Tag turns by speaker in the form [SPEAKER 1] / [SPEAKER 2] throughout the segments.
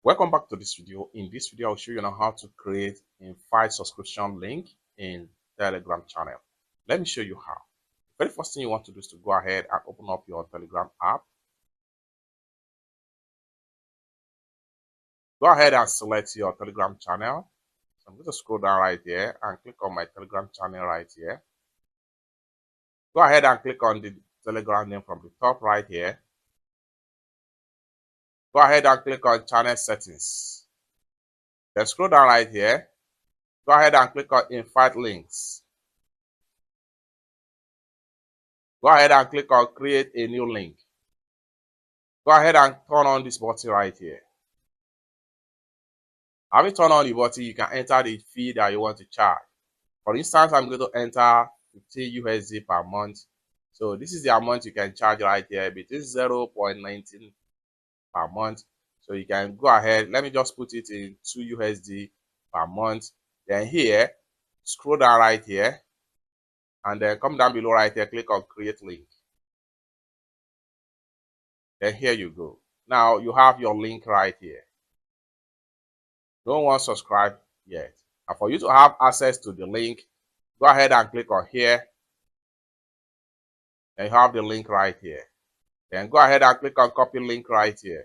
[SPEAKER 1] Welcome back to this video. In this video, I'll show you how to create a invite subscription link in Telegram channel. Let me show you how. The very first thing you want to do is to go ahead and open up your Telegram app. Go ahead and select your Telegram channel. So I'm going to scroll down right here and click on my Telegram channel right here. Go ahead and click on the Telegram name from the top right here. Go ahead and click on channel settings. Then scroll down right here. Go ahead and click on invite links. Go ahead and click on create a new link. Go ahead and turn on this button right here. Having turned on the button, you can enter the fee that you want to charge. For instance, I'm going to enter 15 USD per month. So this is the amount you can charge right here, between 0.19 per month. So you can go ahead. Let me just put it in 2 USD per month. Then here, scroll down right here. And then come down below right here, click on create link. Then here you go. Now you have your link right here. No one subscribed yet. And for you to have access to the link, go ahead and click on here. Then you have the link right here. Then go ahead and click on copy link right here.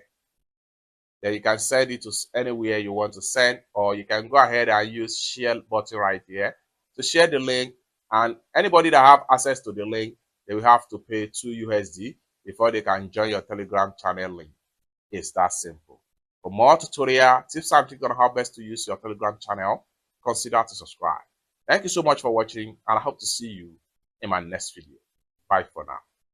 [SPEAKER 1] Then you can send it to anywhere you want to send, or you can go ahead and use share button right here to share the link. And anybody that have access to the link, they will have to pay 2 USD before they can join your Telegram channel link. It's that simple. For more tutorial tips and tricks on how best to use your Telegram channel, consider to subscribe. Thank you so much for watching, and I hope to see you in my next video. Bye for now.